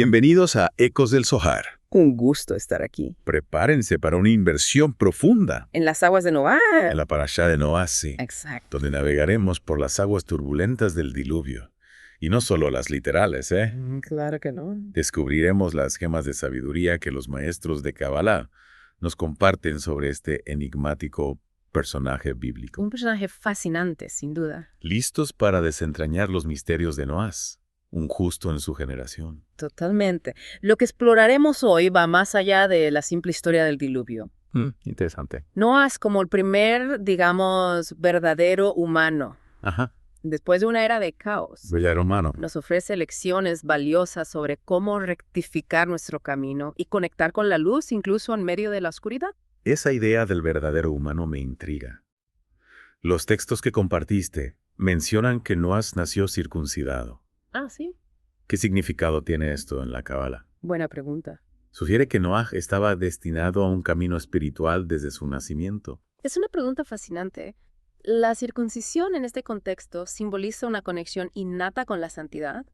Bienvenidos a Ecos del Zohar. Un gusto estar aquí. Prepárense para una inmersión profunda En las aguas de Noah. en la parashá de Noah, sí, Exacto. donde navegaremos por las aguas turbulentas del diluvio. Y no solo las literales, ¿eh? Claro que no. Descubriremos las gemas de sabiduría que los maestros de Kabbalah nos comparten sobre este enigmático personaje bíblico. Un personaje fascinante, sin duda. ¿Listos para desentrañar los misterios de Noás, un justo en su generación? Totalmente. Lo que exploraremos hoy va más allá de la simple historia del diluvio. Interesante. Noah es como el primer, digamos, verdadero humano. Ajá. Después de una era de caos, Verdadero humano. nos ofrece lecciones valiosas sobre cómo rectificar nuestro camino y conectar con la luz incluso en medio de la oscuridad. Esa idea del verdadero humano me intriga. Los textos que compartiste mencionan que Noás nació circuncidado. Ah, sí. ¿Qué significado tiene esto en la Cábala? Buena pregunta. Sugiere que Noah estaba destinado a un camino espiritual desde su nacimiento. Es una pregunta fascinante. ¿La circuncisión en este contexto simboliza una conexión innata con la santidad?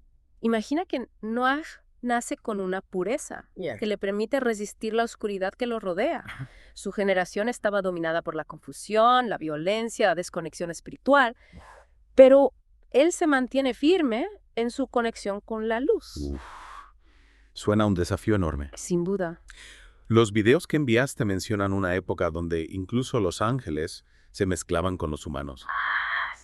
Imagina que Noah nace con una pureza que le permite resistir la oscuridad que lo rodea. Su generación estaba dominada por la confusión, la violencia, la desconexión espiritual, pero él se mantiene firme en su conexión con la luz. Suena un desafío enorme. Sin duda. Los videos que enviaste mencionan una época donde incluso los ángeles se mezclaban con los humanos,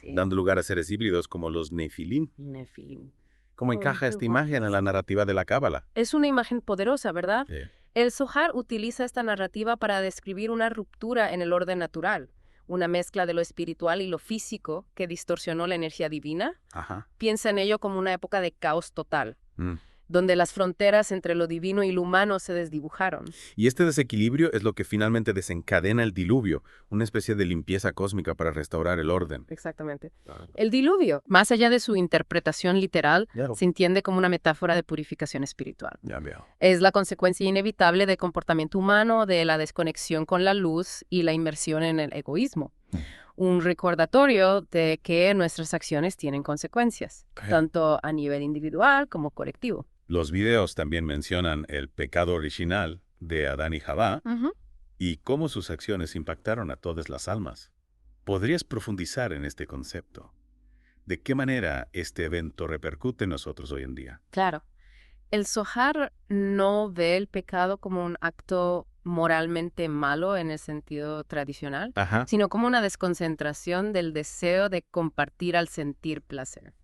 Sí. dando lugar a seres híbridos como los Nefilim. Nefilim. ¿Cómo encaja esta imagen en la narrativa de la Cábala? Es una imagen poderosa, ¿verdad? Sí. El Zohar utiliza esta narrativa para describir una ruptura en el orden natural, una mezcla de lo espiritual y lo físico que distorsionó la energía divina. Ajá. Piensa en ello como una época de caos total, Mm. donde las fronteras entre lo divino y lo humano se desdibujaron. Y este desequilibrio es lo que finalmente desencadena el diluvio, una especie de limpieza cósmica para restaurar el orden. Exactamente. El diluvio, más allá de su interpretación literal, Ya. se entiende como una metáfora de purificación espiritual. Ya veo. Es la consecuencia inevitable del comportamiento humano, de la desconexión con la luz y la inmersión en el egoísmo. Un recordatorio de que nuestras acciones tienen consecuencias, tanto a nivel individual como colectivo. Los videos también mencionan el pecado original de Adán y Jabá y cómo sus acciones impactaron a todas las almas. ¿Podrías profundizar en este concepto? ¿De qué manera este evento repercute en nosotros hoy en día? Claro. El Zohar no ve el pecado como un acto moralmente malo en el sentido tradicional, Ajá. sino como una desconcentración del deseo de compartir al sentir placer.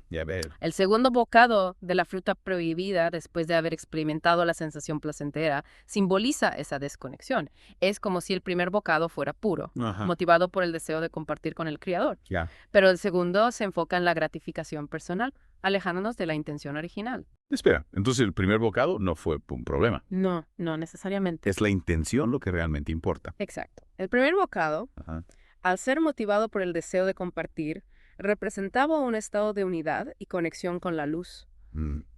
Ya veo. El segundo bocado de la fruta prohibida, después de haber experimentado la sensación placentera, simboliza esa desconexión. Es como si el primer bocado fuera puro, Ajá. motivado por el deseo de compartir con el Creador. Ya. Pero el segundo se enfoca en la gratificación personal, alejándonos de la intención original. Espera, entonces el primer bocado no fue un problema. No necesariamente. Es la intención lo que realmente importa. Exacto. El primer bocado, Ajá. al ser motivado por el deseo de compartir, representaba un estado de unidad y conexión con la luz.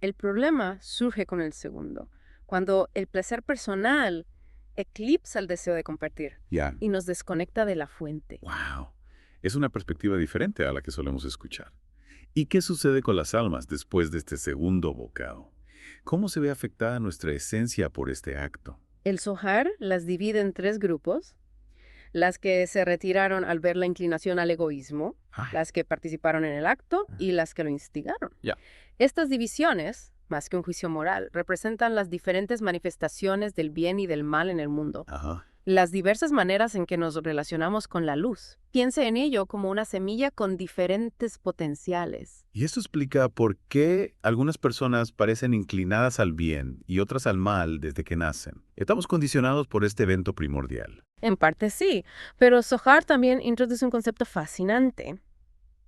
El problema surge con el segundo, cuando el placer personal eclipsa el deseo de compartir Ya. y nos desconecta de la fuente. Wow. Es una perspectiva diferente a la que solemos escuchar. ¿Y qué sucede con las almas después de este segundo bocado? ¿Cómo se ve afectada nuestra esencia por este acto? El Zohar las divide en 3 grupos: las que se retiraron al ver la inclinación al egoísmo, las que participaron en el acto y las que lo instigaron. Ya. Estas divisiones, más que un juicio moral, representan las diferentes manifestaciones del bien y del mal en el mundo. Ajá. Las diversas maneras en que nos relacionamos con la luz. Piense en ello como una semilla con diferentes potenciales. Y esto explica por qué algunas personas parecen inclinadas al bien y otras al mal desde que nacen. Estamos condicionados por este evento primordial. En parte sí, pero Zohar también introduce un concepto fascinante.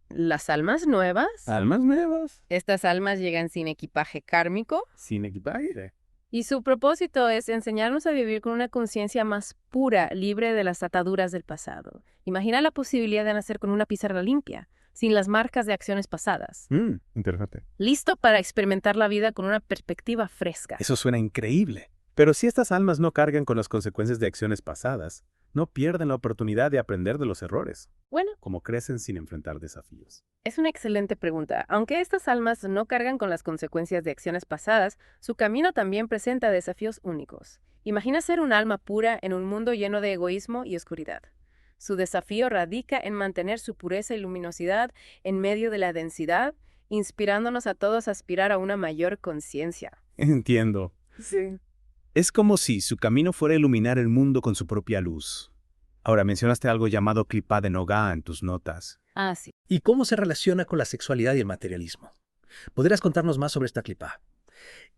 Las almas nuevas. Almas nuevas. Estas almas llegan sin equipaje kármico Sin equipaje. y su propósito es enseñarnos a vivir con una conciencia más pura, libre de las ataduras del pasado. Imagina la posibilidad de nacer con una pizarra limpia, sin las marcas de acciones pasadas. Interesante. Listo para experimentar la vida con una perspectiva fresca. Eso suena increíble. Pero si estas almas no cargan con las consecuencias de acciones pasadas, no pierden la oportunidad de aprender de los errores, Bueno, como crecen sin enfrentar desafíos. es una excelente pregunta. Aunque estas almas no cargan con las consecuencias de acciones pasadas, su camino también presenta desafíos únicos. Imagina ser un alma pura en un mundo lleno de egoísmo y oscuridad. Su desafío radica en mantener su pureza y luminosidad en medio de la densidad, inspirándonos a todos a aspirar a una mayor conciencia. Entiendo. Sí. Es como si su camino fuera iluminar el mundo con su propia luz. Ahora, mencionaste algo llamado Klipá de Nogá en tus notas. Ah, sí. ¿Y cómo se relaciona con la sexualidad y el materialismo? ¿Podrías contarnos más sobre esta clipa?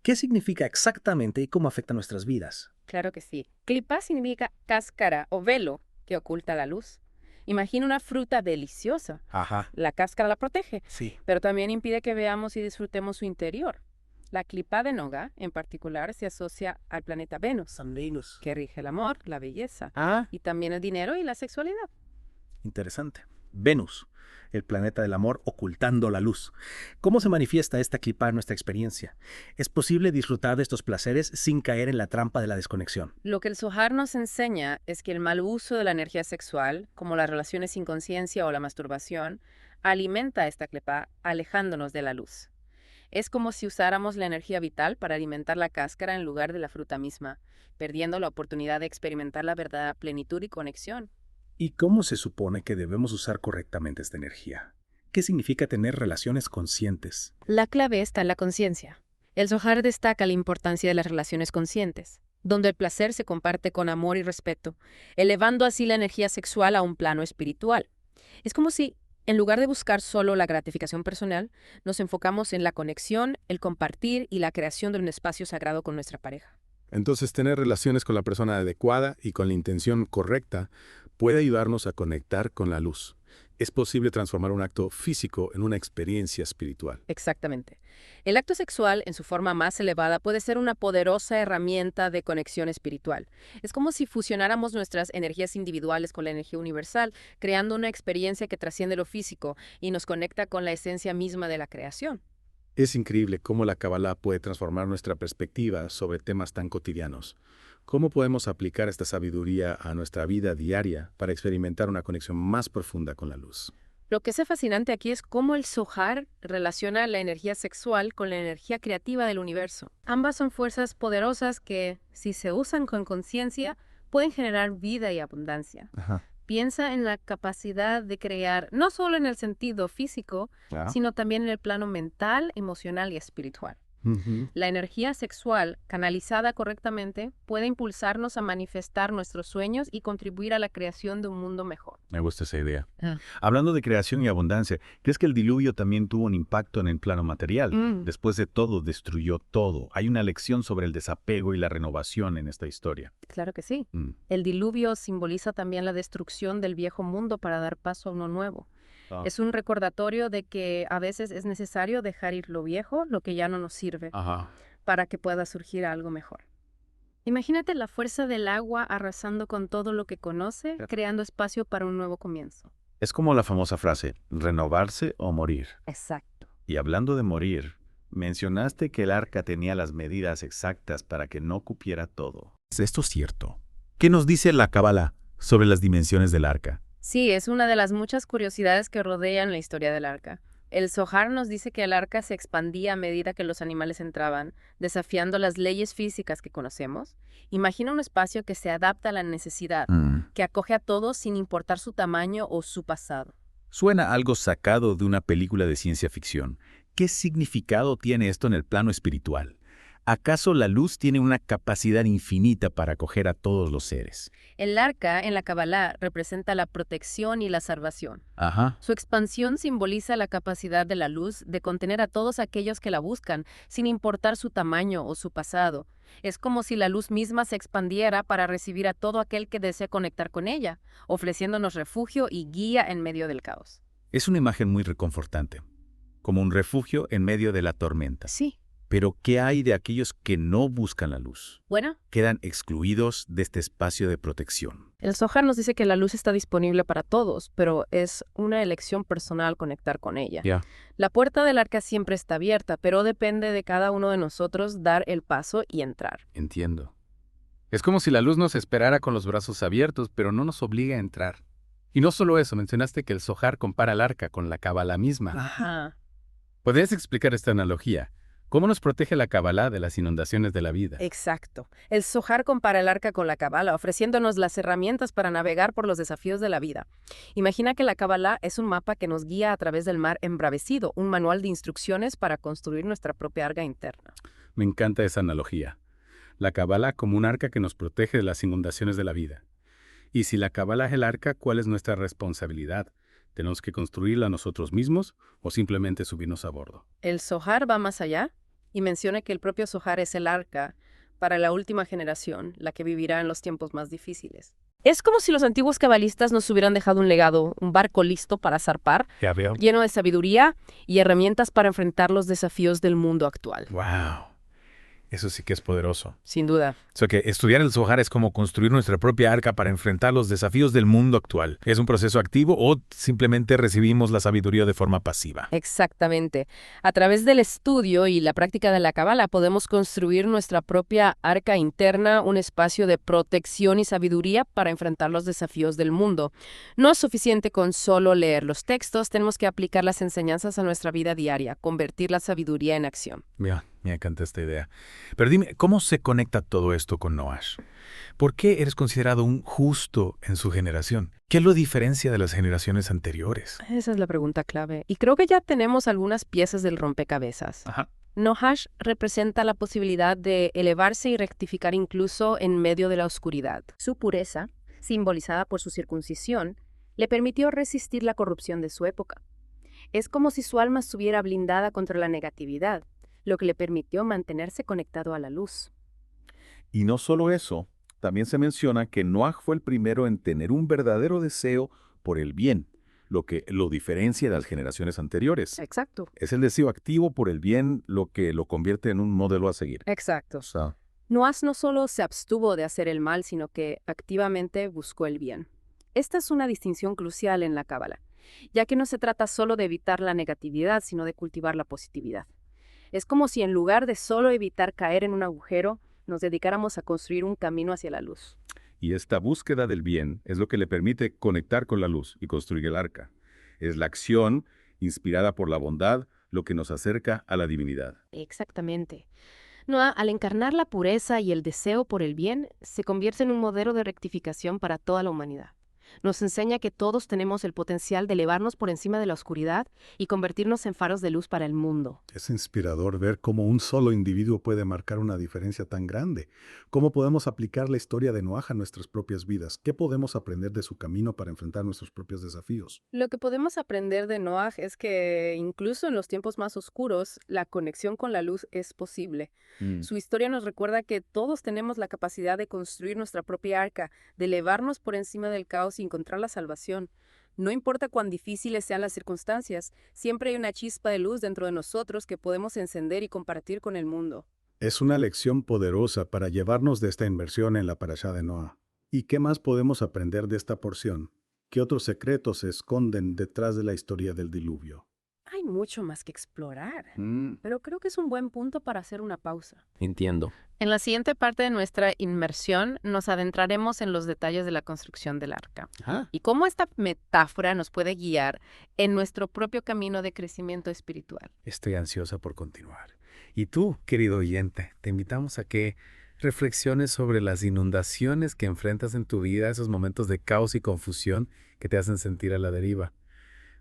¿Qué significa exactamente y cómo afecta nuestras vidas? Claro que sí. Clipa significa cáscara o velo que oculta la luz. Imagina una fruta deliciosa. Ajá. La cáscara la protege, Sí. pero también impide que veamos y disfrutemos su interior. La clipa de Noga, en particular, se asocia al planeta Venus, San Venus. que rige el amor, la belleza, Ah, y también el dinero y la sexualidad. Interesante. Venus, el planeta del amor ocultando la luz. ¿Cómo se manifiesta esta clipa en nuestra experiencia? ¿Es posible disfrutar de estos placeres sin caer en la trampa de la desconexión? Lo que el Zohar nos enseña es que el mal uso de la energía sexual, como las relaciones sin conciencia o la masturbación, alimenta esta clipa alejándonos de la luz. Es como si usáramos la energía vital para alimentar la cáscara en lugar de la fruta misma, perdiendo la oportunidad de experimentar la verdadera plenitud y conexión. ¿Y cómo se supone que debemos usar correctamente esta energía? ¿Qué significa tener relaciones conscientes? La clave está en la conciencia. El Zohar destaca la importancia de las relaciones conscientes, donde el placer se comparte con amor y respeto, elevando así la energía sexual a un plano espiritual. Es como si, en lugar de buscar solo la gratificación personal, nos enfocamos en la conexión, el compartir y la creación de un espacio sagrado con nuestra pareja. Entonces, tener relaciones con la persona adecuada y con la intención correcta puede ayudarnos a conectar con la luz. Es posible transformar un acto físico en una experiencia espiritual. Exactamente. El acto sexual, en su forma más elevada, puede ser una poderosa herramienta de conexión espiritual. Es como si fusionáramos nuestras energías individuales con la energía universal, creando una experiencia que trasciende lo físico y nos conecta con la esencia misma de la creación. Es increíble cómo la Kabbalah puede transformar nuestra perspectiva sobre temas tan cotidianos. ¿Cómo podemos aplicar esta sabiduría a nuestra vida diaria para experimentar una conexión más profunda con la luz? Lo que es fascinante aquí es cómo el Zohar relaciona la energía sexual con la energía creativa del universo. Ambas son fuerzas poderosas que, si se usan con conciencia, pueden generar vida y abundancia. ajá. Piensa en la capacidad de crear, no solo en el sentido físico, Ah. sino también en el plano mental, emocional y espiritual. La energía sexual, canalizada correctamente, puede impulsarnos a manifestar nuestros sueños y contribuir a la creación de un mundo mejor. Me gusta esa idea. Ah. Hablando de creación y abundancia, ¿crees que el diluvio también tuvo un impacto en el plano material? Después de todo, destruyó todo. Hay una lección sobre el desapego y la renovación en esta historia. Claro que sí. Mm. El diluvio simboliza también la destrucción del viejo mundo para dar paso a uno nuevo. Ah. Es un recordatorio de que a veces es necesario dejar ir lo viejo, lo que ya no nos sirve, Ajá. para que pueda surgir algo mejor. Imagínate la fuerza del agua arrasando con todo lo que conoce, creando espacio para un nuevo comienzo. Es como la famosa frase, renovarse o morir. Exacto. Y hablando de morir, mencionaste que el arca tenía las medidas exactas para que no cupiera todo. ¿Es esto cierto? ¿Qué nos dice la Cábala sobre las dimensiones del arca? Sí, es una de las muchas curiosidades que rodean la historia del arca. El Zohar nos dice que el arca se expandía a medida que los animales entraban, desafiando las leyes físicas que conocemos. Imagina un espacio que se adapta a la necesidad, que acoge a todos sin importar su tamaño o su pasado. Suena algo sacado de una película de ciencia ficción. ¿Qué significado tiene esto en el plano espiritual? ¿Acaso la luz tiene una capacidad infinita para acoger a todos los seres? El arca, en la Kabbalah, representa la protección y la salvación. Ajá. Su expansión simboliza la capacidad de la luz de contener a todos aquellos que la buscan, sin importar su tamaño o su pasado. Es como si la luz misma se expandiera para recibir a todo aquel que desea conectar con ella, ofreciéndonos refugio y guía en medio del caos. Es una imagen muy reconfortante, como un refugio en medio de la tormenta. Sí. Pero ¿qué hay de aquellos que no buscan la luz? Bueno, Quedan excluidos de este espacio de protección. el Zohar nos dice que la luz está disponible para todos, pero es una elección personal conectar con ella. Ya. La puerta del arca siempre está abierta, pero depende de cada uno de nosotros dar el paso y entrar. Entiendo. Es como si la luz nos esperara con los brazos abiertos, pero no nos obliga a entrar. Y no solo eso, mencionaste que el Zohar compara el arca con la Kabbalah misma. Ajá. ¿Podrías explicar esta analogía? ¿Cómo nos protege la Kabbalah de las inundaciones de la vida? Exacto. El Zohar compara el arca con la Kabbalah, ofreciéndonos las herramientas para navegar por los desafíos de la vida. Imagina que la Kabbalah es un mapa que nos guía a través del mar embravecido, un manual de instrucciones para construir nuestra propia arca interna. Me encanta esa analogía. La Kabbalah como un arca que nos protege de las inundaciones de la vida. Y si la Kabbalah es el arca, ¿cuál es nuestra responsabilidad? ¿Tenemos que construirla nosotros mismos o simplemente subirnos a bordo? El Zohar va más allá y menciona que el propio Zohar es el arca para la última generación, la que vivirá en los tiempos más difíciles. Es como si los antiguos cabalistas nos hubieran dejado un legado, un barco listo para zarpar, Ya veo. lleno de sabiduría y herramientas para enfrentar los desafíos del mundo actual. ¡Wow! Eso sí que es poderoso. Sin duda. O sea que estudiar el Zohar es como construir nuestra propia arca para enfrentar los desafíos del mundo actual. ¿Es un proceso activo o simplemente recibimos la sabiduría de forma pasiva? Exactamente. A través del estudio y la práctica de la Kabbalah podemos construir nuestra propia arca interna, un espacio de protección y sabiduría para enfrentar los desafíos del mundo. No es suficiente con solo leer los textos, tenemos que aplicar las enseñanzas a nuestra vida diaria, convertir la sabiduría en acción. Mira, me encanta esta idea. Pero dime, ¿cómo se conecta todo esto con Noash? ¿Por qué eres considerado un justo en su generación? ¿Qué lo diferencia de las generaciones anteriores? Esa es la pregunta clave. Y creo que ya tenemos algunas piezas del rompecabezas. Ajá. Noash representa la posibilidad de elevarse y rectificar incluso en medio de la oscuridad. Su pureza, simbolizada por su circuncisión, le permitió resistir la corrupción de su época. Es como si su alma estuviera blindada contra la negatividad, lo que le permitió mantenerse conectado a la luz. Y no solo eso, también se menciona que Noaj fue el primero en tener un verdadero deseo por el bien, lo que lo diferencia de las generaciones anteriores. Exacto. Es el deseo activo por el bien lo que lo convierte en un modelo a seguir. Exacto. O sea, Noash no solo se abstuvo de hacer el mal, sino que activamente buscó el bien. Esta es una distinción crucial en la Cábala, ya que no se trata solo de evitar la negatividad, sino de cultivar la positividad. Es como si en lugar de solo evitar caer en un agujero, nos dedicáramos a construir un camino hacia la luz. y esta búsqueda del bien es lo que le permite conectar con la luz y construir el arca. Es la acción, inspirada por la bondad, lo que nos acerca a la divinidad. Exactamente. Noah, al encarnar la pureza y el deseo por el bien, se convierte en un modelo de rectificación para toda la humanidad. Nos enseña que todos tenemos el potencial de elevarnos por encima de la oscuridad y convertirnos en faros de luz para el mundo. Es inspirador ver cómo un solo individuo puede marcar una diferencia tan grande. ¿Cómo podemos aplicar la historia de Noaj a nuestras propias vidas? ¿Qué podemos aprender de su camino para enfrentar nuestros propios desafíos? Lo que podemos aprender de Noah es que incluso en los tiempos más oscuros, la conexión con la luz es posible. Su historia nos recuerda que todos tenemos la capacidad de construir nuestra propia arca, de elevarnos por encima del caos y encontrar la salvación. No importa cuán difíciles sean las circunstancias, siempre hay una chispa de luz dentro de nosotros que podemos encender y compartir con el mundo. Es una lección poderosa para llevarnos de esta inmersión en la parashá de Noa. ¿Y qué más podemos aprender de esta porción? ¿Qué otros secretos se esconden detrás de la historia del diluvio? Hay mucho más que explorar, pero creo que es un buen punto para hacer una pausa. Entiendo. En la siguiente parte de nuestra inmersión nos adentraremos en los detalles de la construcción del arca y cómo esta metáfora nos puede guiar en nuestro propio camino de crecimiento espiritual. Estoy ansiosa por continuar. Y tú, querido oyente, te invitamos a que reflexiones sobre las inundaciones que enfrentas en tu vida, esos momentos de caos y confusión que te hacen sentir a la deriva.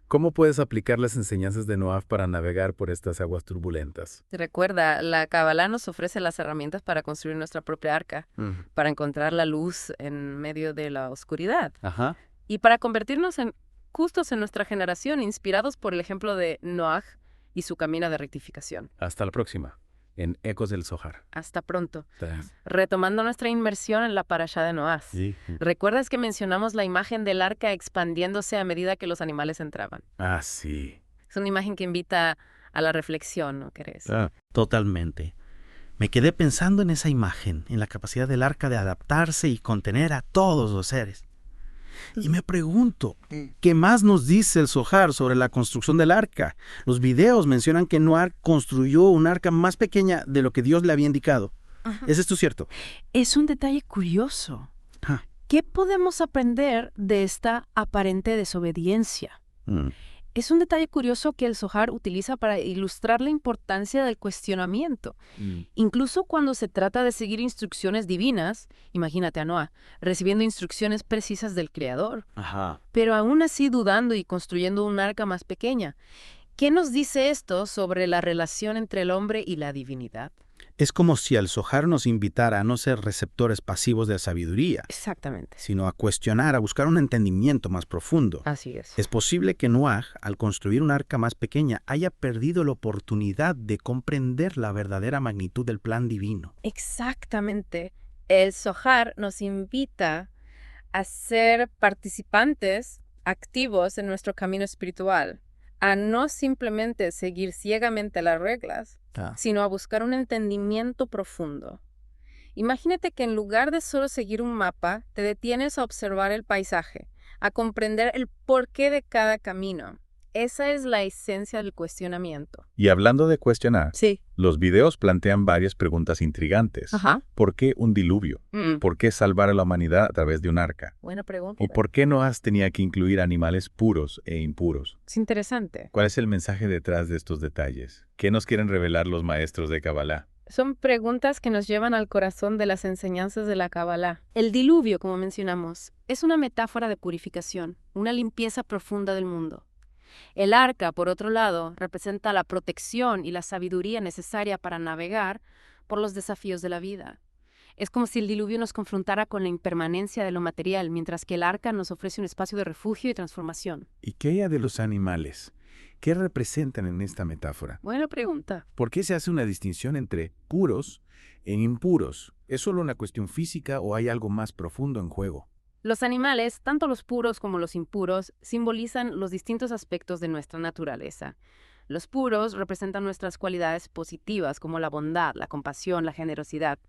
¿Cómo puedes aplicar las enseñanzas de Noah para navegar por estas aguas turbulentas? Recuerda, la Kabbalah nos ofrece las herramientas para construir nuestra propia arca, para encontrar la luz en medio de la oscuridad y para convertirnos en justos en nuestra generación, inspirados por el ejemplo de Noah y su camino de rectificación. Hasta la próxima, en Ecos del Zohar. Hasta pronto. Retomando nuestra inmersión en la parashá de Noah. ¿Recuerdas que mencionamos la imagen del arca expandiéndose a medida que los animales entraban? Ah, sí. Es una imagen que invita a la reflexión, ¿no crees? Totalmente. Me quedé pensando en esa imagen, en la capacidad del arca de adaptarse y contener a todos los seres. Y me pregunto, ¿qué más nos dice el Zohar sobre la construcción del arca? Los videos mencionan que Noah construyó un arca más pequeña de lo que Dios le había indicado. ¿Es esto cierto? Es un detalle curioso. Ah. ¿Qué podemos aprender de esta aparente desobediencia? Mm. Es un detalle curioso que el Zohar utiliza para ilustrar la importancia del cuestionamiento. Incluso cuando se trata de seguir instrucciones divinas, imagínate a Noah, recibiendo instrucciones precisas del Creador, Ajá. pero aún así dudando y construyendo un arca más pequeña. ¿Qué nos dice esto sobre la relación entre el hombre y la divinidad? Es como si el Zohar nos invitara a no ser receptores pasivos de la sabiduría, Exactamente. sino a cuestionar, a buscar un entendimiento más profundo. Así es. Es posible que Noah, al construir un arca más pequeña, haya perdido la oportunidad de comprender la verdadera magnitud del plan divino. Exactamente. El Zohar nos invita a ser participantes activos en nuestro camino espiritual, a no simplemente seguir ciegamente las reglas, sino a buscar un entendimiento profundo. Imagínate que en lugar de solo seguir un mapa, te detienes a observar el paisaje, a comprender el porqué de cada camino. Esa es la esencia del cuestionamiento. Y hablando de cuestionar, Sí. los videos plantean varias preguntas intrigantes. Ajá. ¿Por qué un diluvio? ¿Por qué salvar a la humanidad a través de un arca? Buena pregunta. ¿Y por qué Noah tenía que incluir animales puros e impuros? Es interesante. ¿Cuál es el mensaje detrás de estos detalles? ¿Qué nos quieren revelar los maestros de Kabbalah? Son preguntas que nos llevan al corazón de las enseñanzas de la Kabbalah. El diluvio, como mencionamos, es una metáfora de purificación, una limpieza profunda del mundo. El arca, por otro lado, representa la protección y la sabiduría necesaria para navegar por los desafíos de la vida. Es como si el diluvio nos confrontara con la impermanencia de lo material, mientras que el arca nos ofrece un espacio de refugio y transformación. ¿Y qué hay de los animales? ¿Qué representan en esta metáfora? Buena pregunta. ¿Por qué se hace una distinción entre puros e impuros? ¿Es solo una cuestión física o hay algo más profundo en juego? Los animales, tanto los puros como los impuros, simbolizan los distintos aspectos de nuestra naturaleza. Los puros representan nuestras cualidades positivas, como la bondad, la compasión, la generosidad,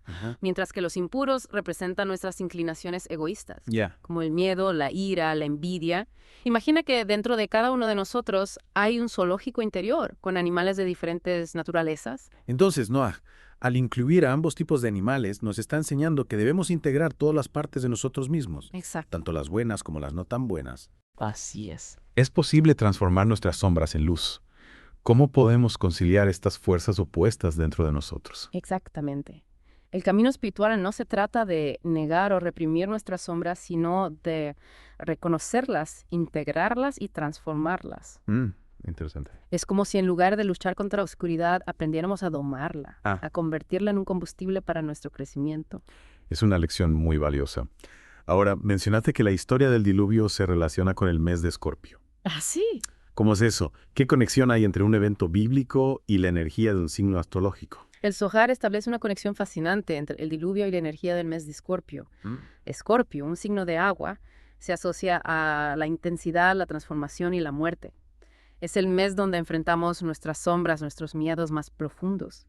mientras que los impuros representan nuestras inclinaciones egoístas, como el miedo, la ira, la envidia. Imagina que dentro de cada uno de nosotros hay un zoológico interior, con animales de diferentes naturalezas. Entonces, Noah, al incluir a ambos tipos de animales, nos está enseñando que debemos integrar todas las partes de nosotros mismos, Exacto. tanto las buenas como las no tan buenas. Así es. Es posible transformar nuestras sombras en luz. ¿Cómo podemos conciliar estas fuerzas opuestas dentro de nosotros? Exactamente. El camino espiritual no se trata de negar o reprimir nuestras sombras, sino de reconocerlas, integrarlas y transformarlas. Interesante. Es como si en lugar de luchar contra la oscuridad, aprendiéramos a domarla, a convertirla en un combustible para nuestro crecimiento. Es una lección muy valiosa. Ahora, mencionaste que la historia del diluvio se relaciona con el mes de Escorpio. ¿Ah, sí? ¿Cómo es eso? ¿Qué conexión hay entre un evento bíblico y la energía de un signo astrológico? El Zohar establece una conexión fascinante entre el diluvio y la energía del mes de Escorpio. Escorpio, un signo de agua, se asocia a la intensidad, la transformación y la muerte. Es el mes donde enfrentamos nuestras sombras, nuestros miedos más profundos.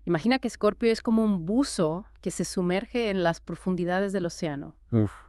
Imagina que Escorpio es como un buzo que se sumerge en las profundidades del océano,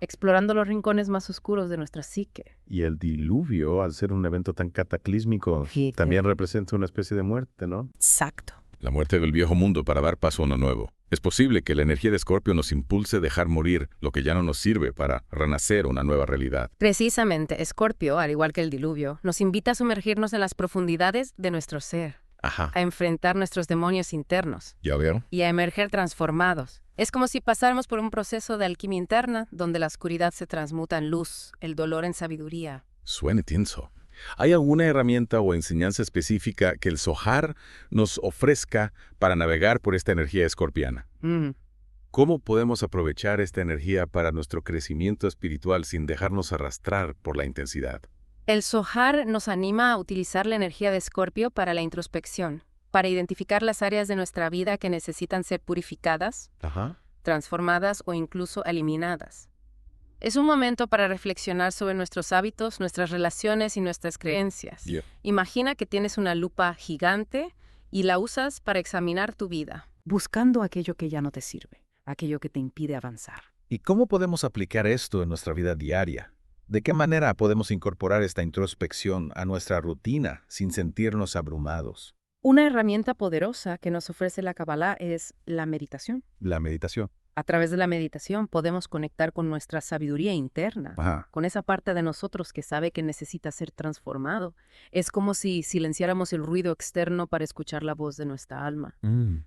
explorando los rincones más oscuros de nuestra psique. Y el diluvio, al ser un evento tan cataclísmico, también representa una especie de muerte, ¿no? Exacto. La muerte del viejo mundo para dar paso a uno nuevo. Es posible que la energía de Escorpio nos impulse a dejar morir lo que ya no nos sirve para renacer una nueva realidad. Precisamente, Escorpio, al igual que el diluvio, nos invita a sumergirnos en las profundidades de nuestro ser, a enfrentar nuestros demonios internos ¿Ya veo? y a emerger transformados. Es como si pasáramos por un proceso de alquimia interna donde la oscuridad se transmuta en luz, el dolor en sabiduría. Suena tenso. ¿Hay alguna herramienta o enseñanza específica que el Zohar nos ofrezca para navegar por esta energía escorpiana? ¿Cómo podemos aprovechar esta energía para nuestro crecimiento espiritual sin dejarnos arrastrar por la intensidad? El Zohar nos anima a utilizar la energía de Escorpio para la introspección, para identificar las áreas de nuestra vida que necesitan ser purificadas, transformadas o incluso eliminadas. Es un momento para reflexionar sobre nuestros hábitos, nuestras relaciones y nuestras creencias. Imagina que tienes una lupa gigante y la usas para examinar tu vida, buscando aquello que ya no te sirve, aquello que te impide avanzar. ¿Y cómo podemos aplicar esto en nuestra vida diaria? ¿De qué manera podemos incorporar esta introspección a nuestra rutina sin sentirnos abrumados? Una herramienta poderosa que nos ofrece la Kabbalah es la meditación. La meditación. A través de la meditación podemos conectar con nuestra sabiduría interna, Ajá. con esa parte de nosotros que sabe que necesita ser transformado. Es como si silenciáramos el ruido externo para escuchar la voz de nuestra alma.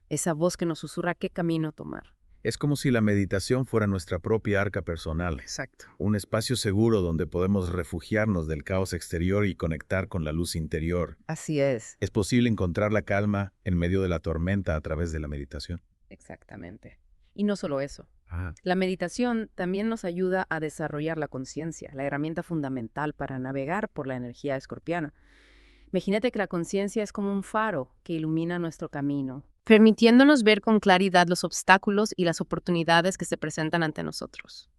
Esa voz que nos susurra qué camino tomar. Es como si la meditación fuera nuestra propia arca personal. Exacto. Un espacio seguro donde podemos refugiarnos del caos exterior y conectar con la luz interior. Así es. Es posible encontrar la calma en medio de la tormenta a través de la meditación. Exactamente. Y no solo eso. Ah. La meditación también nos ayuda a desarrollar la conciencia, la herramienta fundamental para navegar por la energía escorpiana. Imagínate que la conciencia es como un faro que ilumina nuestro camino, permitiéndonos ver con claridad los obstáculos y las oportunidades que se presentan ante nosotros.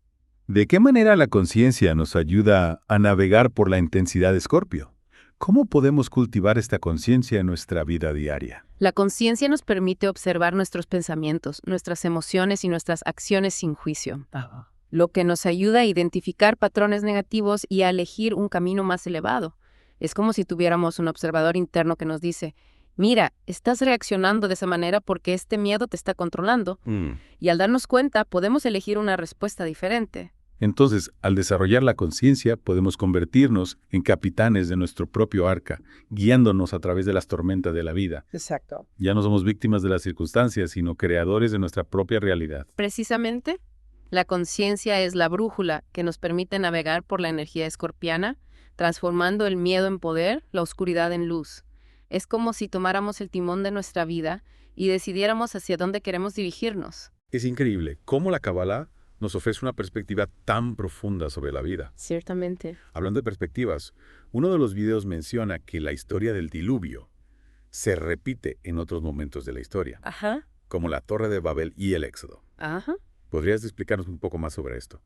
¿De qué manera la conciencia nos ayuda a navegar por la intensidad de Escorpio? ¿Cómo podemos cultivar esta conciencia en nuestra vida diaria? La conciencia nos permite observar nuestros pensamientos, nuestras emociones y nuestras acciones sin juicio, lo que nos ayuda a identificar patrones negativos y a elegir un camino más elevado. Es como si tuviéramos un observador interno que nos dice, mira, estás reaccionando de esa manera porque este miedo te está controlando. Y al darnos cuenta, podemos elegir una respuesta diferente. Entonces, al desarrollar la conciencia, podemos convertirnos en capitanes de nuestro propio arca, guiándonos a través de las tormentas de la vida. Exacto. Ya no somos víctimas de las circunstancias, sino creadores de nuestra propia realidad. Precisamente, la conciencia es la brújula que nos permite navegar por la energía escorpiana, transformando el miedo en poder, la oscuridad en luz. Es como si tomáramos el timón de nuestra vida y decidiéramos hacia dónde queremos dirigirnos. Es increíble cómo la Kabbalah nos ofrece una perspectiva tan profunda sobre la vida. Ciertamente. Hablando de perspectivas, uno de los videos menciona que la historia del diluvio se repite en otros momentos de la historia, Ajá. como la Torre de Babel y el Éxodo. Ajá. ¿Podrías explicarnos un poco más sobre esto?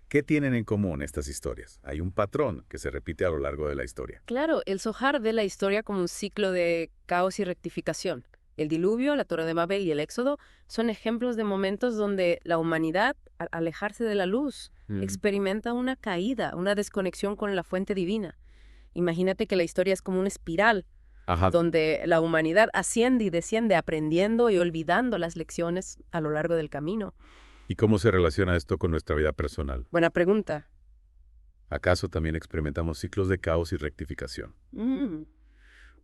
¿Qué tienen en común estas historias? Hay un patrón que se repite a lo largo de la historia. Claro, el Zohar ve la historia como un ciclo de caos y rectificación. El diluvio, la Torre de Babel y el Éxodo son ejemplos de momentos donde la humanidad, al alejarse de la luz, experimenta una caída, una desconexión con la fuente divina. Imagínate que la historia es como una espiral, donde la humanidad asciende y desciende aprendiendo y olvidando las lecciones a lo largo del camino. ¿Y cómo se relaciona esto con nuestra vida personal? Buena pregunta. ¿Acaso también experimentamos ciclos de caos y rectificación?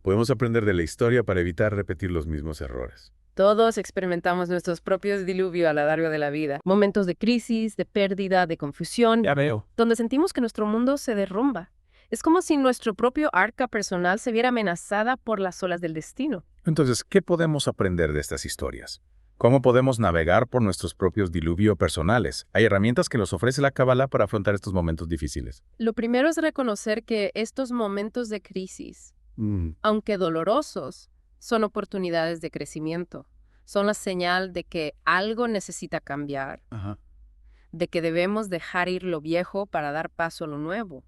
Podemos aprender de la historia para evitar repetir los mismos errores. Todos experimentamos nuestros propios diluvios a lo largo de la vida. Momentos de crisis, de pérdida, de confusión. Ya veo. Donde sentimos que nuestro mundo se derrumba. Es como si nuestro propio arca personal se viera amenazada por las olas del destino. Entonces, ¿qué podemos aprender de estas historias? ¿Cómo podemos navegar por nuestros propios diluvios personales? Hay herramientas que nos ofrece la Kabbalah para afrontar estos momentos difíciles. Lo primero es reconocer que estos momentos de crisis, aunque dolorosos, son oportunidades de crecimiento. Son la señal de que algo necesita cambiar, de que debemos dejar ir lo viejo para dar paso a lo nuevo.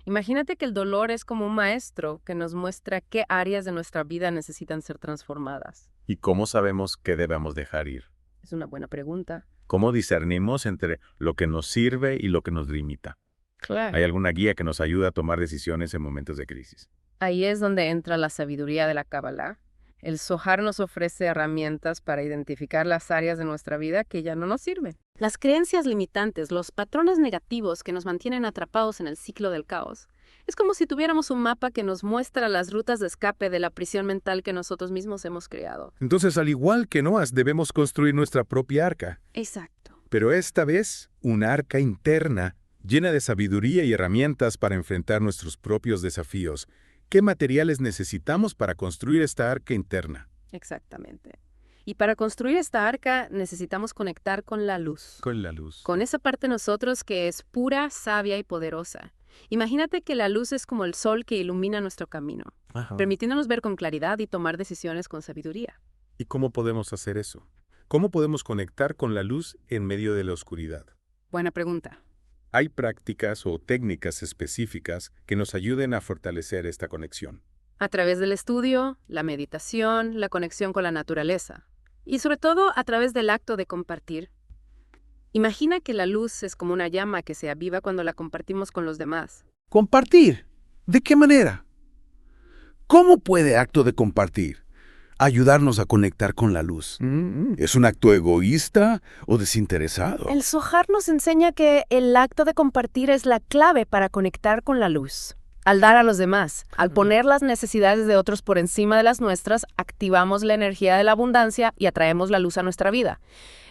Imagínate que el dolor es como un maestro que nos muestra qué áreas de nuestra vida necesitan ser transformadas. ¿Y cómo sabemos qué debemos dejar ir? Es una buena pregunta. ¿Cómo discernimos entre lo que nos sirve y lo que nos limita? Claro. ¿Hay alguna guía que nos ayude a tomar decisiones en momentos de crisis? Ahí es donde entra la sabiduría de la Kabbalah. El Zohar nos ofrece herramientas para identificar las áreas de nuestra vida que ya no nos sirven. Las creencias limitantes, los patrones negativos que nos mantienen atrapados en el ciclo del caos. Es como si tuviéramos un mapa que nos muestra las rutas de escape de la prisión mental que nosotros mismos hemos creado. Entonces, al igual que Noas, debemos construir nuestra propia arca. Exacto. Pero esta vez, una arca interna, llena de sabiduría y herramientas para enfrentar nuestros propios desafíos. ¿Qué materiales necesitamos para construir esta arca interna? Exactamente. Y para construir esta arca necesitamos conectar con la luz. Con la luz. Con esa parte de nosotros que es pura, sabia y poderosa. Imagínate que la luz es como el sol que ilumina nuestro camino, permitiéndonos ver con claridad y tomar decisiones con sabiduría. ¿Y cómo podemos hacer eso? ¿Cómo podemos conectar con la luz en medio de la oscuridad? Buena pregunta. ¿Hay prácticas o técnicas específicas que nos ayuden a fortalecer esta conexión? A través del estudio, la meditación, la conexión con la naturaleza. Y sobre todo a través del acto de compartir. Imagina que la luz es como una llama que se aviva cuando la compartimos con los demás. ¿Compartir? ¿De qué manera? ¿Cómo puede acto de compartir ayudarnos a conectar con la luz. ¿Es un acto egoísta o desinteresado? El Zohar nos enseña que el acto de compartir es la clave para conectar con la luz. Al dar a los demás, al poner las necesidades de otros por encima de las nuestras, activamos la energía de la abundancia y atraemos la luz a nuestra vida.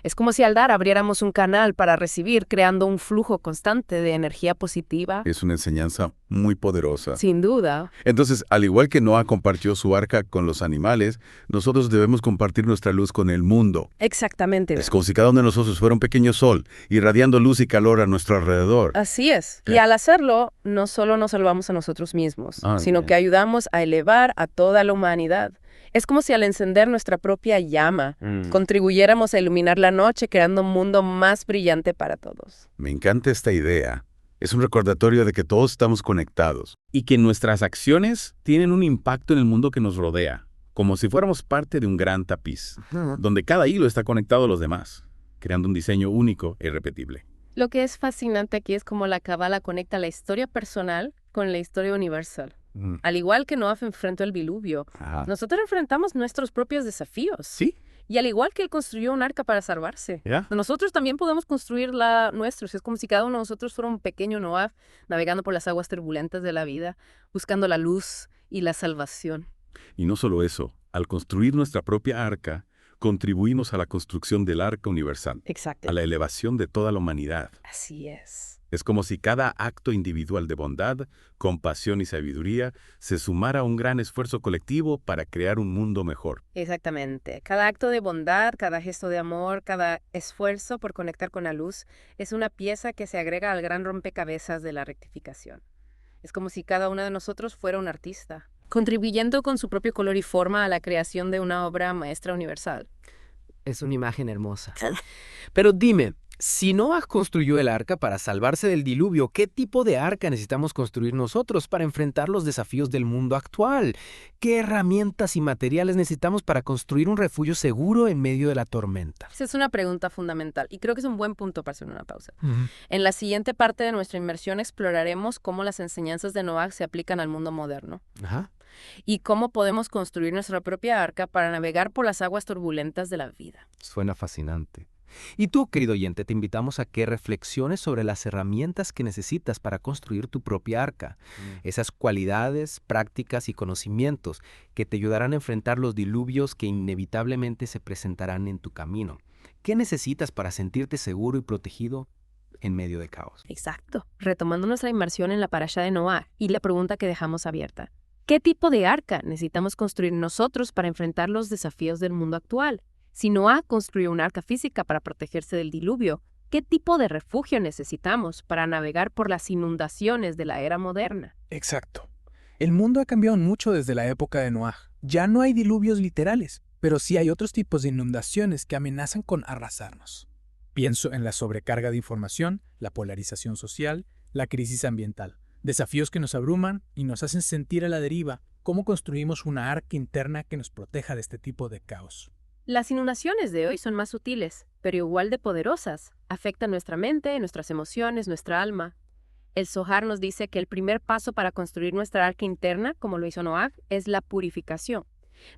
Es como si al dar abriéramos un canal para recibir, creando un flujo constante de energía positiva. Es una enseñanza muy poderosa. Sin duda. Entonces, al igual que Noah compartió su arca con los animales, nosotros debemos compartir nuestra luz con el mundo. Exactamente. Es como si cada uno de nosotros fuera un pequeño sol, irradiando luz y calor a nuestro alrededor. Así es. Y al hacerlo, no solo nos salvamos a nosotros mismos, sino que ayudamos a elevar a toda la humanidad. Es como si al encender nuestra propia llama, contribuyéramos a iluminar la noche, creando un mundo más brillante para todos. Me encanta esta idea. Es un recordatorio de que todos estamos conectados. Y que nuestras acciones tienen un impacto en el mundo que nos rodea, como si fuéramos parte de un gran tapiz, donde cada hilo está conectado a los demás, creando un diseño único e irrepetible. Lo que es fascinante aquí es cómo la Cábala conecta la historia personal con la historia universal. Al igual que Noah enfrentó el diluvio, nosotros enfrentamos nuestros propios desafíos. Sí. Y al igual que él construyó un arca para salvarse, nosotros también podemos construir la nuestra. Es como si cada uno de nosotros fuera un pequeño Noah navegando por las aguas turbulentas de la vida, buscando la luz y la salvación. Y no solo eso, al construir nuestra propia arca, contribuimos a la construcción del arca universal. Exacto. A la elevación de toda la humanidad. Así es. Es como si cada acto individual de bondad, compasión y sabiduría se sumara a un gran esfuerzo colectivo para crear un mundo mejor. Exactamente. Cada acto de bondad, cada gesto de amor, cada esfuerzo por conectar con la luz es una pieza que se agrega al gran rompecabezas de la rectificación. Es como si cada uno de nosotros fuera un artista, contribuyendo con su propio color y forma a la creación de una obra maestra universal. Es una imagen hermosa. Pero dime, si Noah construyó el arca para salvarse del diluvio, ¿qué tipo de arca necesitamos construir nosotros para enfrentar los desafíos del mundo actual? ¿Qué herramientas y materiales necesitamos para construir un refugio seguro en medio de la tormenta? Esa es una pregunta fundamental y creo que es un buen punto para hacer una pausa. En la siguiente parte de nuestra inmersión exploraremos cómo las enseñanzas de Noah se aplican al mundo moderno. Y cómo podemos construir nuestra propia arca para navegar por las aguas turbulentas de la vida. Suena fascinante. Y tú, querido oyente, te invitamos a que reflexiones sobre las herramientas que necesitas para construir tu propia arca. Esas cualidades, prácticas y conocimientos que te ayudarán a enfrentar los diluvios que inevitablemente se presentarán en tu camino. ¿Qué necesitas para sentirte seguro y protegido en medio de caos? Exacto. Retomando nuestra inmersión en la parasha de Noah y la pregunta que dejamos abierta. ¿Qué tipo de arca necesitamos construir nosotros para enfrentar los desafíos del mundo actual? Si Noah construyó un arca física para protegerse del diluvio, ¿qué tipo de refugio necesitamos para navegar por las inundaciones de la era moderna? Exacto. El mundo ha cambiado mucho desde la época de Noah. Ya no hay diluvios literales, pero sí hay otros tipos de inundaciones que amenazan con arrasarnos. Pienso en la sobrecarga de información, la polarización social, la crisis ambiental. Desafíos que nos abruman y nos hacen sentir a la deriva. ¿Cómo construimos una arca interna que nos proteja de este tipo de caos? Las inundaciones de hoy son más sutiles, pero igual de poderosas. Afectan nuestra mente, nuestras emociones, nuestra alma. El Zohar nos dice que el primer paso para construir nuestra arca interna, como lo hizo Noah, es la purificación.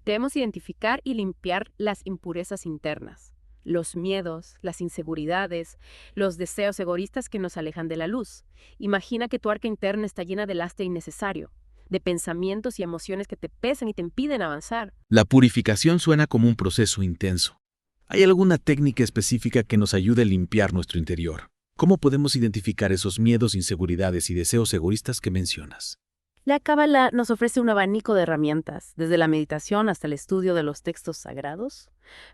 Debemos identificar y limpiar las impurezas internas, los miedos, las inseguridades, los deseos egoístas que nos alejan de la luz. Imagina que tu arca interna está llena de lastre innecesario, de pensamientos y emociones que te pesan y te impiden avanzar. La purificación suena como un proceso intenso. ¿Hay alguna técnica específica que nos ayude a limpiar nuestro interior? ¿Cómo podemos identificar esos miedos, inseguridades y deseos egoístas que mencionas? La Cábala nos ofrece un abanico de herramientas, desde la meditación hasta el estudio de los textos sagrados.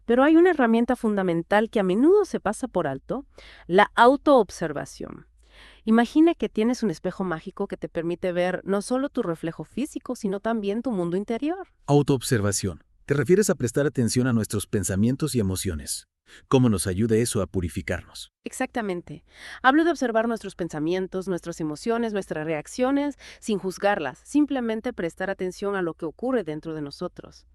Pero hay una herramienta fundamental que a menudo se pasa por alto, la autoobservación. Imagina que tienes un espejo mágico que te permite ver no solo tu reflejo físico, sino también tu mundo interior. Autoobservación. ¿Te refieres a prestar atención a nuestros pensamientos y emociones? ¿Cómo nos ayuda eso a purificarnos? Exactamente. Hablo de observar nuestros pensamientos, nuestras emociones, nuestras reacciones, sin juzgarlas, simplemente prestar atención a lo que ocurre dentro de nosotros.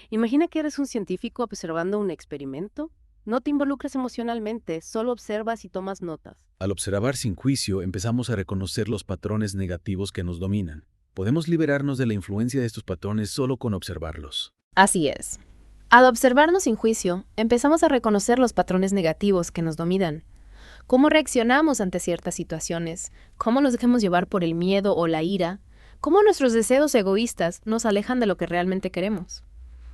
Imagina que eres un científico observando un experimento. No te involucres emocionalmente, solo observas y tomas notas. Al observar sin juicio, empezamos a reconocer los patrones negativos que nos dominan. Podemos liberarnos de la influencia de estos patrones solo con observarlos. Así es. Al observarnos sin juicio, empezamos a reconocer los patrones negativos que nos dominan. Cómo reaccionamos ante ciertas situaciones, cómo nos dejamos llevar por el miedo o la ira, cómo nuestros deseos egoístas nos alejan de lo que realmente queremos.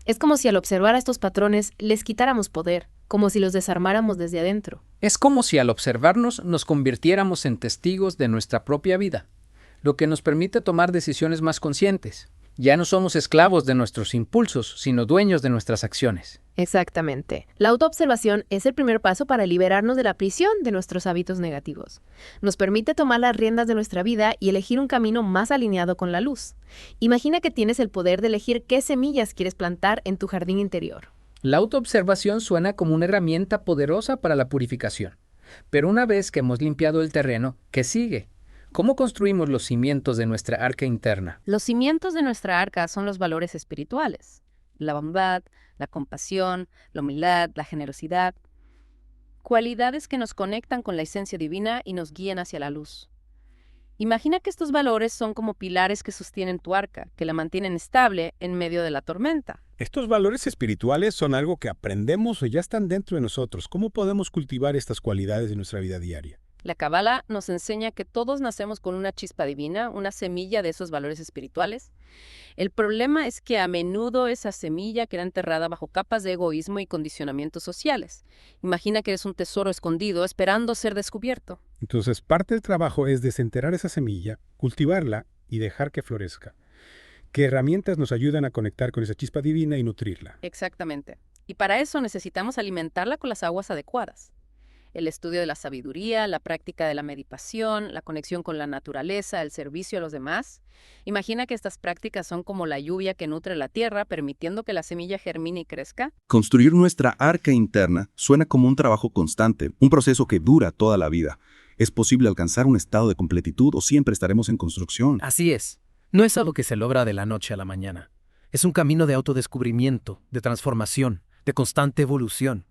Es como si al observar a estos patrones les quitáramos poder, como si los desarmáramos desde adentro. Es como si al observarnos nos convirtiéramos en testigos de nuestra propia vida, lo que nos permite tomar decisiones más conscientes. Ya no somos esclavos de nuestros impulsos, sino dueños de nuestras acciones. Exactamente. La autoobservación es el primer paso para liberarnos de la prisión de nuestros hábitos negativos. Nos permite tomar las riendas de nuestra vida y elegir un camino más alineado con la luz. Imagina que tienes el poder de elegir qué semillas quieres plantar en tu jardín interior. La autoobservación suena como una herramienta poderosa para la purificación. Pero una vez que hemos limpiado el terreno, ¿qué sigue? ¿Cómo construimos los cimientos de nuestra arca interna? Los cimientos de nuestra arca son los valores espirituales. La bondad, la compasión, la humildad, la generosidad. Cualidades que nos conectan con la esencia divina y nos guían hacia la luz. Imagina que estos valores son como pilares que sostienen tu arca, que la mantienen estable en medio de la tormenta. Estos valores espirituales son algo que aprendemos o ya están dentro de nosotros. ¿Cómo podemos cultivar estas cualidades en nuestra vida diaria? La Cábala nos enseña que todos nacemos con una chispa divina, una semilla de esos valores espirituales. El problema es que a menudo esa semilla queda enterrada bajo capas de egoísmo y condicionamientos sociales. Imagina que eres un tesoro escondido esperando ser descubierto. Entonces, parte del trabajo es desenterrar esa semilla, cultivarla y dejar que florezca. ¿Qué herramientas nos ayudan a conectar con esa chispa divina y nutrirla? Exactamente. Y para eso necesitamos alimentarla con las aguas adecuadas. El estudio de la sabiduría, la práctica de la meditación, la conexión con la naturaleza, el servicio a los demás. Imagina que estas prácticas son como la lluvia que nutre la tierra, permitiendo que la semilla germine y crezca. Construir nuestra arca interna suena como un trabajo constante, un proceso que dura toda la vida. ¿Es posible alcanzar un estado de completitud o siempre estaremos en construcción? Así es. No es algo que se logra de la noche a la mañana. Es un camino de autodescubrimiento, de transformación, de constante evolución.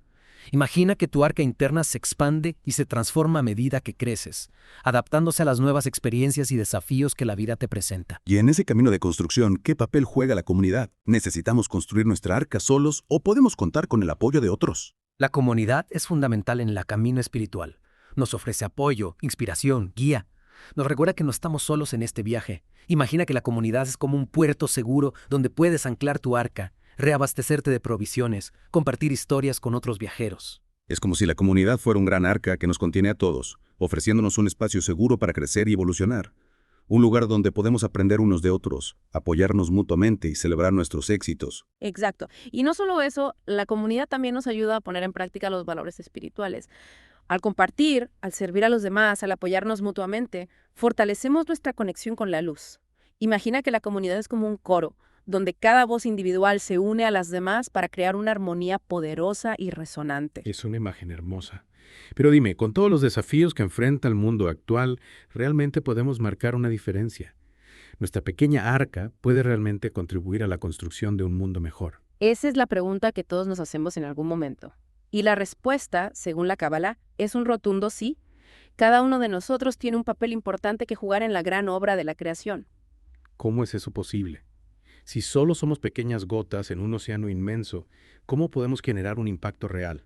Imagina que tu arca interna se expande y se transforma a medida que creces, adaptándose a las nuevas experiencias y desafíos que la vida te presenta. Y en ese camino de construcción, ¿qué papel juega la comunidad? ¿Necesitamos construir nuestra arca solos o podemos contar con el apoyo de otros? La comunidad es fundamental en el camino espiritual. Nos ofrece apoyo, inspiración, guía. Nos recuerda que no estamos solos en este viaje. Imagina que la comunidad es como un puerto seguro donde puedes anclar tu arca, reabastecerte de provisiones, compartir historias con otros viajeros. Es como si la comunidad fuera un gran arca que nos contiene a todos, ofreciéndonos un espacio seguro para crecer y evolucionar. Un lugar donde podemos aprender unos de otros, apoyarnos mutuamente y celebrar nuestros éxitos. Exacto. Y no solo eso, la comunidad también nos ayuda a poner en práctica los valores espirituales. Al compartir, al servir a los demás, al apoyarnos mutuamente, fortalecemos nuestra conexión con la luz. Imagina que la comunidad es como un coro, donde cada voz individual se une a las demás para crear una armonía poderosa y resonante. Es una imagen hermosa. Pero dime, con todos los desafíos que enfrenta el mundo actual, ¿realmente podemos marcar una diferencia? ¿Nuestra pequeña arca puede realmente contribuir a la construcción de un mundo mejor? Esa es la pregunta que todos nos hacemos en algún momento. Y la respuesta, según la Cábala, es un rotundo sí. Cada uno de nosotros tiene un papel importante que jugar en la gran obra de la creación. ¿Cómo es eso posible? Si solo somos pequeñas gotas en un océano inmenso, ¿cómo podemos generar un impacto real?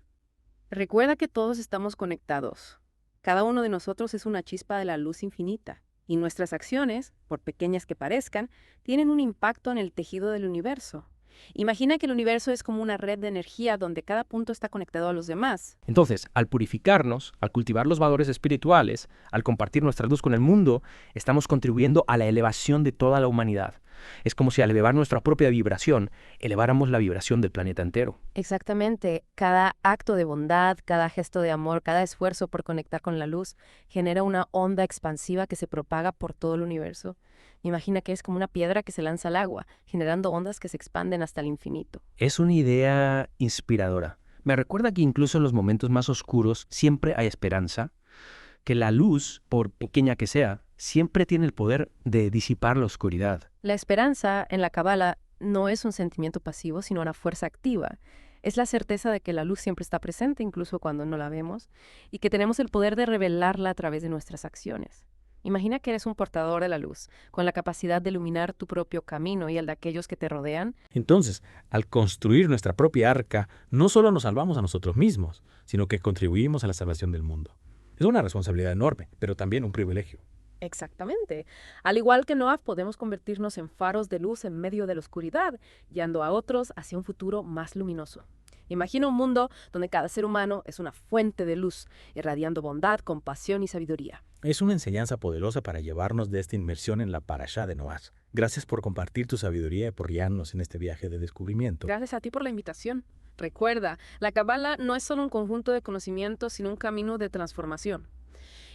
Recuerda que todos estamos conectados. Cada uno de nosotros es una chispa de la luz infinita. Y nuestras acciones, por pequeñas que parezcan, tienen un impacto en el tejido del universo. Imagina que el universo es como una red de energía donde cada punto está conectado a los demás. Entonces, al purificarnos, al cultivar los valores espirituales, al compartir nuestra luz con el mundo, estamos contribuyendo a la elevación de toda la humanidad. Es como si al elevar nuestra propia vibración, eleváramos la vibración del planeta entero. Exactamente. Cada acto de bondad, cada gesto de amor, cada esfuerzo por conectar con la luz genera una onda expansiva que se propaga por todo el universo. Imagina que es como una piedra que se lanza al agua, generando ondas que se expanden hasta el infinito. Es una idea inspiradora. Me recuerda que incluso en los momentos más oscuros siempre hay esperanza, que la luz, por pequeña que sea, siempre tiene el poder de disipar la oscuridad. La esperanza en la Cábala no es un sentimiento pasivo, sino una fuerza activa. Es la certeza de que la luz siempre está presente, incluso cuando no la vemos, y que tenemos el poder de revelarla a través de nuestras acciones. Imagina que eres un portador de la luz, con la capacidad de iluminar tu propio camino y el de aquellos que te rodean. Entonces, al construir nuestra propia arca, no solo nos salvamos a nosotros mismos, sino que contribuimos a la salvación del mundo. Es una responsabilidad enorme, pero también un privilegio. Exactamente. Al igual que Noah, podemos convertirnos en faros de luz en medio de la oscuridad, guiando a otros hacia un futuro más luminoso. Imagina un mundo donde cada ser humano es una fuente de luz, irradiando bondad, compasión y sabiduría. Es una enseñanza poderosa para llevarnos de esta inmersión en la parashá de Noah. Gracias por compartir tu sabiduría y por guiarnos en este viaje de descubrimiento. Gracias a ti por la invitación. Recuerda, la Kabbalah no es solo un conjunto de conocimientos, sino un camino de transformación.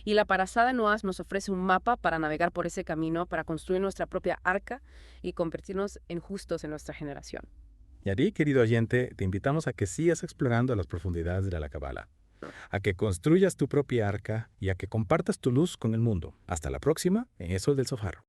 Y la parashá de Noah nos ofrece un mapa para navegar por ese camino, para construir nuestra propia arca y convertirnos en justos en nuestra generación. Y a ti, querido oyente, te invitamos a que sigas explorando las profundidades de la Kabbalah, a que construyas tu propia arca y a que compartas tu luz con el mundo. Hasta la próxima en Eso del Zohar.